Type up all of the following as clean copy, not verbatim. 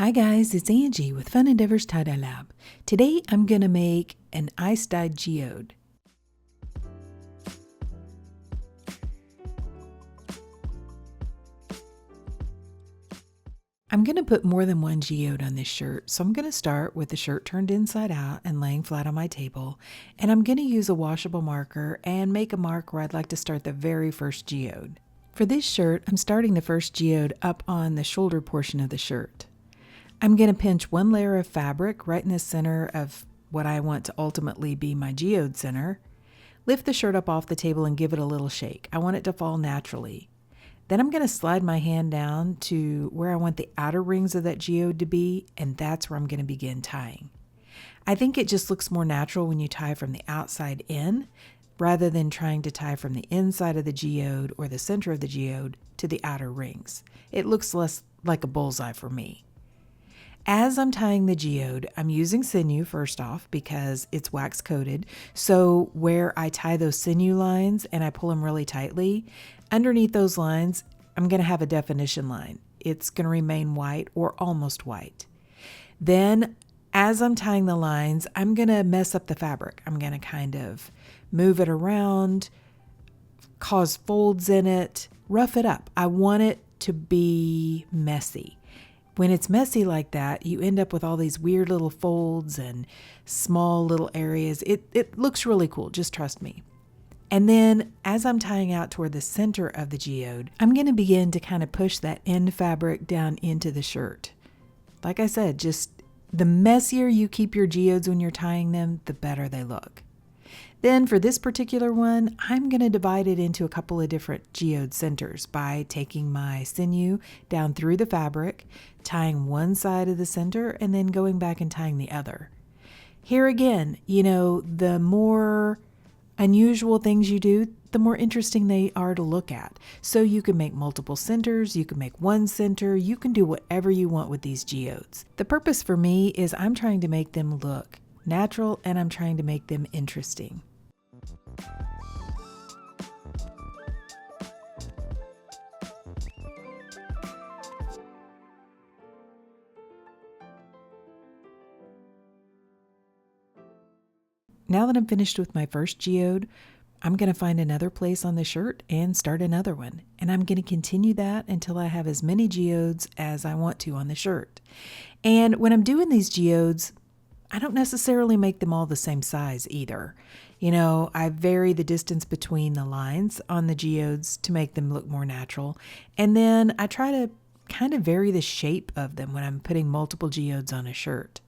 Hi guys, it's Angie with Fun Endeavors Tie-Dye Lab. Today I'm going to make an ice-dyed geode. I'm going to put more than one geode on this shirt, so I'm going to start with the shirt turned inside out and laying flat on my table, and I'm going to use a washable marker and make a mark where I'd like to start the very first geode. For this shirt, I'm starting the first geode up on the shoulder portion of the shirt. I'm going to pinch one layer of fabric right in the center of what I want to ultimately be my geode center. Lift the shirt up off the table and give it a little shake. I want it to fall naturally. Then I'm going to slide my hand down to where I want the outer rings of that geode to be, and that's where I'm going to begin tying. I think it just looks more natural when you tie from the outside in, rather than trying to tie from the inside of the geode or the center of the geode to the outer rings. It looks less like a bullseye for me. As I'm tying the geode, I'm using sinew first off because it's wax coated. So where I tie those sinew lines and I pull them really tightly, underneath those lines, I'm going to have a definition line. It's going to remain white or almost white. Then as I'm tying the lines, I'm going to mess up the fabric. I'm going to kind of move it around, cause folds in it, rough it up. I want it to be messy. When it's messy like that, you end up with all these weird little folds and small little areas. It looks really cool, just trust me. And then as I'm tying out toward the center of the geode, I'm going to begin to kind of push that end fabric down into the shirt. Like I said, just the messier you keep your geodes when you're tying them, the better they look. Then for this particular one, I'm going to divide it into a couple of different geode centers by taking my sinew down through the fabric, tying one side of the center, and then going back and tying the other. Here again, the more unusual things you do, the more interesting they are to look at. So you can make multiple centers, you can make one center, you can do whatever you want with these geodes. The purpose for me is I'm trying to make them look natural and I'm trying to make them interesting. Now that I'm finished with my first geode, I'm going to find another place on the shirt and start another one. And I'm going to continue that until I have as many geodes as I want to on the shirt. And when I'm doing these geodes, I don't necessarily make them all the same size either. I vary the distance between the lines on the geodes to make them look more natural. And then I try to kind of vary the shape of them when I'm putting multiple geodes on a shirt.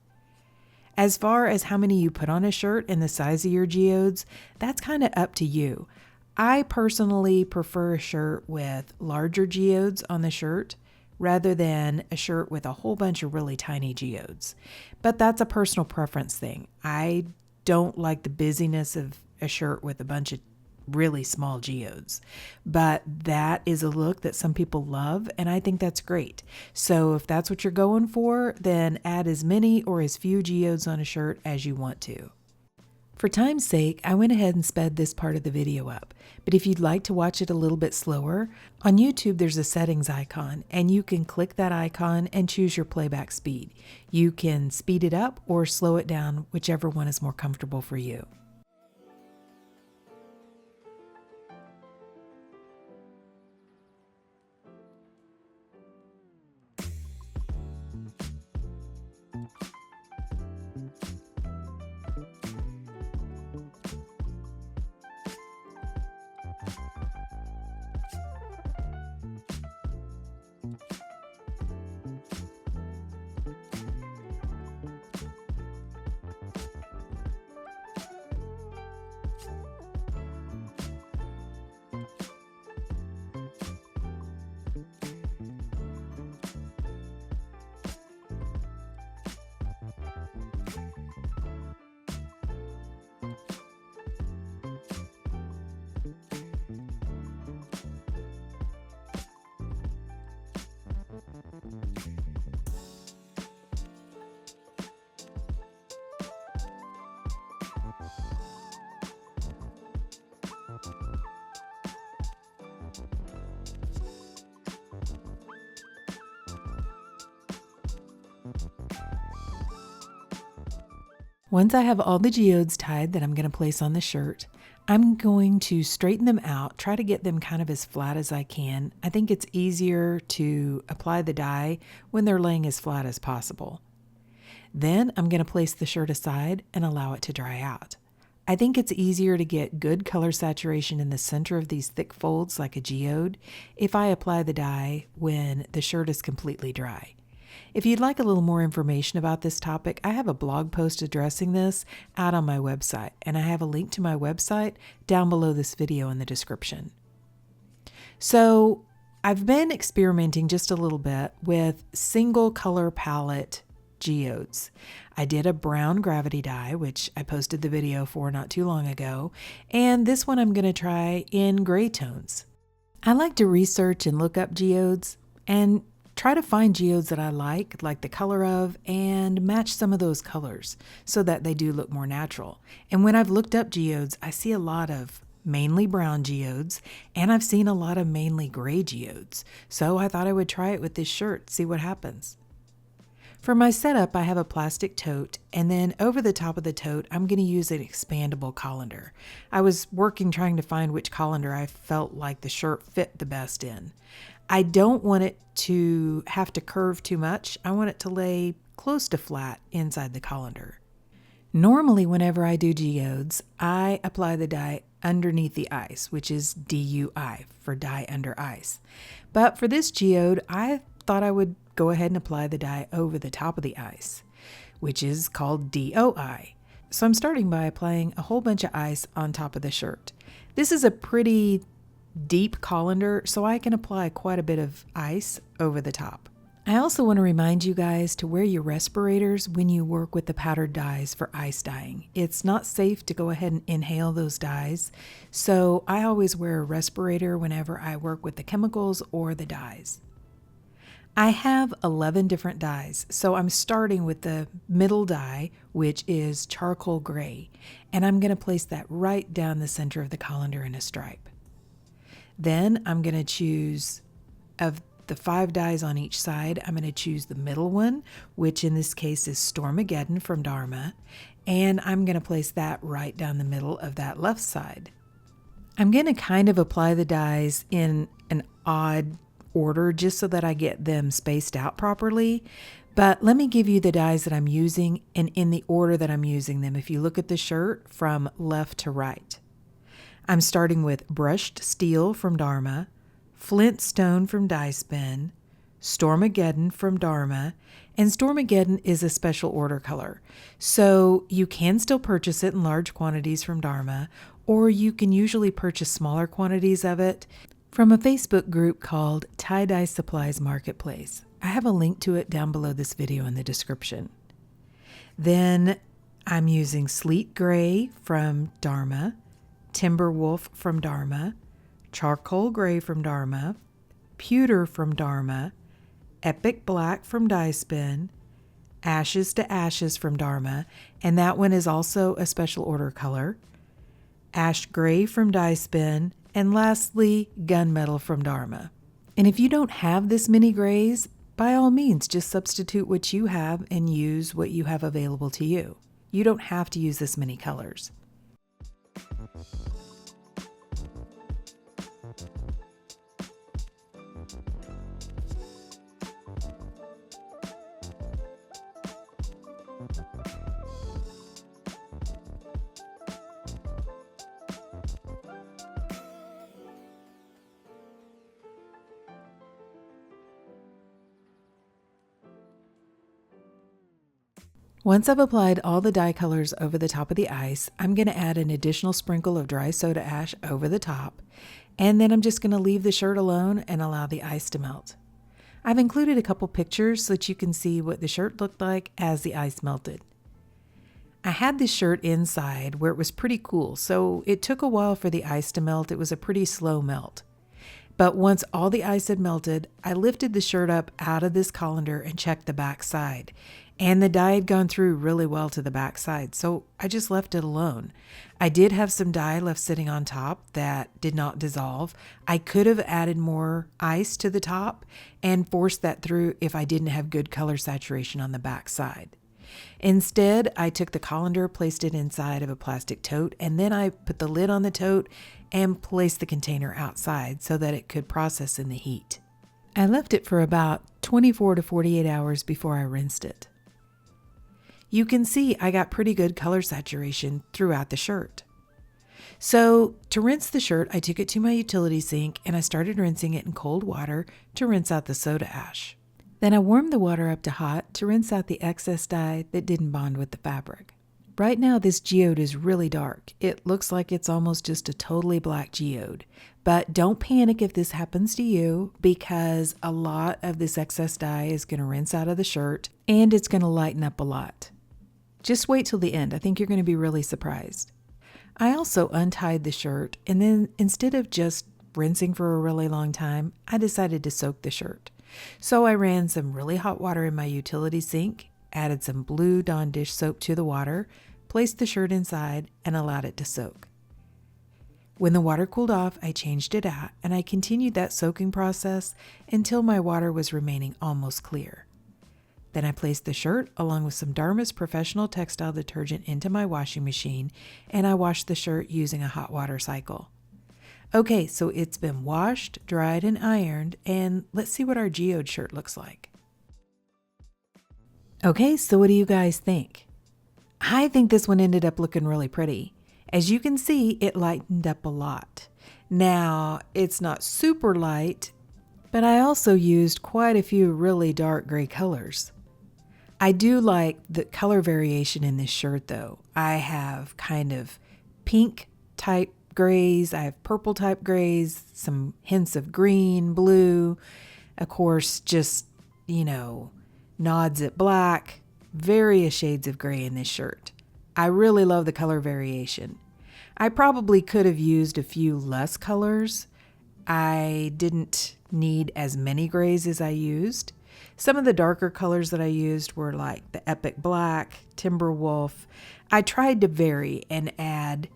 As far as how many you put on a shirt and the size of your geodes, that's kind of up to you. I personally prefer a shirt with larger geodes on the shirt rather than a shirt with a whole bunch of really tiny geodes. But that's a personal preference thing. I don't like the busyness of a shirt with a bunch of really small geodes, but that is a look that some people love, and I think that's great. So if that's what you're going for, then add as many or as few geodes on a shirt as you want to. For time's sake, I went ahead and sped this part of the video up, but if you'd like to watch it a little bit slower, on YouTube there's a settings icon, and you can click that icon and choose your playback speed. You can speed it up or slow it down, whichever one is more comfortable for you. Once I have all the geodes tied that I'm going to place on the shirt, I'm going to straighten them out, try to get them kind of as flat as I can. I think it's easier to apply the dye when they're laying as flat as possible. Then I'm going to place the shirt aside and allow it to dry out. I think it's easier to get good color saturation in the center of these thick folds like a geode if I apply the dye when the shirt is completely dry. If you'd like a little more information about this topic, I have a blog post addressing this out on my website, and I have a link to my website down below this video in the description. So I've been experimenting just a little bit with single color palette geodes. I did a brown gravity dye, which I posted the video for not too long ago, and this one I'm going to try in gray tones. I like to research and look up geodes and try to find geodes that I like the color of, and match some of those colors so that they do look more natural. And when I've looked up geodes, I see a lot of mainly brown geodes, and I've seen a lot of mainly gray geodes. So I thought I would try it with this shirt, see what happens. For my setup, I have a plastic tote, and then over the top of the tote, I'm going to use an expandable colander. I was trying to find which colander I felt like the shirt fit the best in. I don't want it to have to curve too much. I want it to lay close to flat inside the colander. Normally, whenever I do geodes, I apply the dye underneath the ice, which is DUI for dye under ice. But for this geode, I thought I would go ahead and apply the dye over the top of the ice, which is called DOI. So I'm starting by applying a whole bunch of ice on top of the shirt. This is a pretty deep colander, so I can apply quite a bit of ice over the top. I also want to remind you guys to wear your respirators when you work with the powdered dyes for ice dyeing. It's not safe to go ahead and inhale those dyes, so I always wear a respirator whenever I work with the chemicals or the dyes. I have 11 different dyes, so I'm starting with the middle dye, which is charcoal gray, and I'm going to place that right down the center of the colander in a stripe. Then I'm going to choose, of the 5 dyes on each side, I'm going to choose the middle one, which in this case is Stormageddon from Dharma, and I'm going to place that right down the middle of that left side. I'm going to kind of apply the dyes in an odd order just so that I get them spaced out properly, but let me give you the dyes that I'm using and in the order that I'm using them if you look at the shirt from left to right. I'm starting with Brushed Steel from Dharma, Flint Stone from Dye Spin, Stormageddon from Dharma, and Stormageddon is a special order color. So you can still purchase it in large quantities from Dharma, or you can usually purchase smaller quantities of it from a Facebook group called Tie-Dye Supplies Marketplace. I have a link to it down below this video in the description. Then I'm using Sleet Gray from Dharma, Timberwolf from Dharma, Charcoal Gray from Dharma, Pewter from Dharma, Epic Black from Dye Spin, Ashes to Ashes from Dharma, and that one is also a special order color, Ash Gray from Dye Spin, and lastly, Gunmetal from Dharma. And if you don't have this many grays, by all means, just substitute what you have and use what you have available to you. You don't have to use this many colors. Once I've applied all the dye colors over the top of the ice, I'm going to add an additional sprinkle of dry soda ash over the top, and then I'm just going to leave the shirt alone and allow the ice to melt. I've included a couple pictures so that you can see what the shirt looked like as the ice melted. I had this shirt inside where it was pretty cool, so it took a while for the ice to melt. It was a pretty slow melt. But once all the ice had melted, I lifted the shirt up out of this colander and checked the back side. And the dye had gone through really well to the back side, so I just left it alone. I did have some dye left sitting on top that did not dissolve. I could have added more ice to the top and forced that through if I didn't have good color saturation on the back side. Instead, I took the colander, placed it inside of a plastic tote, and then I put the lid on the tote and placed the container outside so that it could process in the heat. I left it for about 24 to 48 hours before I rinsed it. You can see I got pretty good color saturation throughout the shirt. So to rinse the shirt, I took it to my utility sink and I started rinsing it in cold water to rinse out the soda ash. Then I warmed the water up to hot to rinse out the excess dye that didn't bond with the fabric. Right now this geode is really dark. It looks like it's almost just a totally black geode. But don't panic if this happens to you, because a lot of this excess dye is going to rinse out of the shirt and it's going to lighten up a lot. Just wait till the end. I think you're going to be really surprised. I also untied the shirt, and then instead of just rinsing for a really long time, I decided to soak the shirt. So I ran some really hot water in my utility sink, added some blue Dawn dish soap to the water, placed the shirt inside, and allowed it to soak. When the water cooled off, I changed it out, and I continued that soaking process until my water was remaining almost clear. Then I placed the shirt along with some Dharma's professional textile detergent into my washing machine, and I washed the shirt using a hot water cycle. Okay, so it's been washed, dried, and ironed, and let's see what our geode shirt looks like. Okay, so what do you guys think? I think this one ended up looking really pretty. As you can see, it lightened up a lot. Now, it's not super light, but I also used quite a few really dark gray colors. I do like the color variation in this shirt though. I have kind of pink type grays, I have purple type grays, some hints of green, blue, of course, just, nods at black, various shades of gray in this shirt. I really love the color variation. I probably could have used a few less colors. I didn't need as many grays as I used. Some of the darker colors that I used were like the Epic Black, Timber Wolf. I tried to vary and add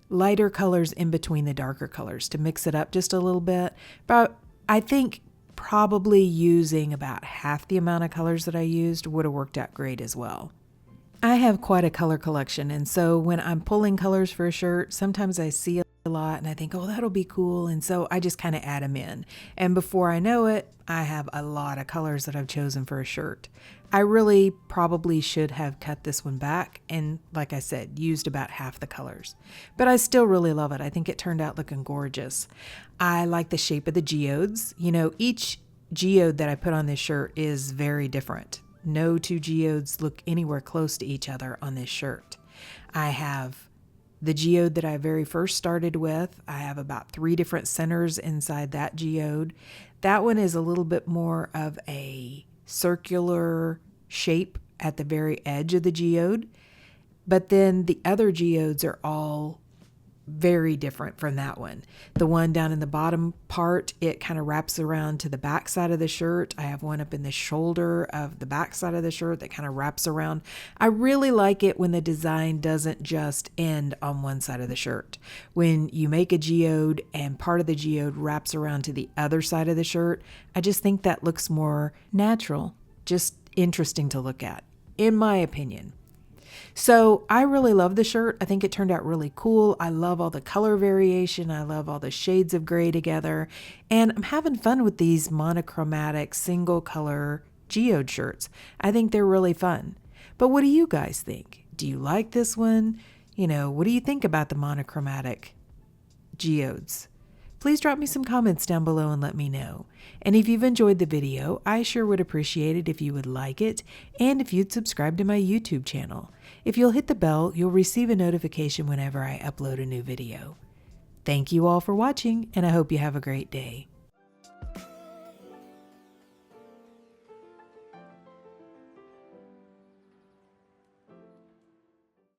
lighter colors in between the darker colors to mix it up just a little bit. But I think probably using about half the amount of colors that I used would have worked out great as well. I have quite a color collection, and so when I'm pulling colors for a shirt, sometimes I see a lot and I think, oh, that'll be cool, and so I just kind of add them in. And before I know it, I have a lot of colors that I've chosen for a shirt. I really probably should have cut this one back and, like I said, used about half the colors. But I still really love it. I think it turned out looking gorgeous. I like the shape of the geodes. Each geode that I put on this shirt is very different. No two geodes look anywhere close to each other on this shirt. I have the geode that I very first started with. I have about 3 different centers inside that geode. That one is a little bit more of a circular shape at the very edge of the geode. But then the other geodes are all very different from that one. The one down in the bottom part, it kind of wraps around to the back side of the shirt. I have one up in the shoulder of the back side of the shirt that kind of wraps around. I really like it when the design doesn't just end on one side of the shirt. When you make a geode and part of the geode wraps around to the other side of the shirt, I just think that looks more natural, just interesting to look at, in my opinion. So I really love the shirt. I think it turned out really cool. I love all the color variation. I love all the shades of gray together. And I'm having fun with these monochromatic single color geode shirts. I think they're really fun. But what do you guys think? Do you like this one? What do you think about the monochromatic geodes? Please drop me some comments down below and let me know. And if you've enjoyed the video, I sure would appreciate it if you would like it and if you'd subscribe to my YouTube channel. If you'll hit the bell, you'll receive a notification whenever I upload a new video. Thank you all for watching, and I hope you have a great day.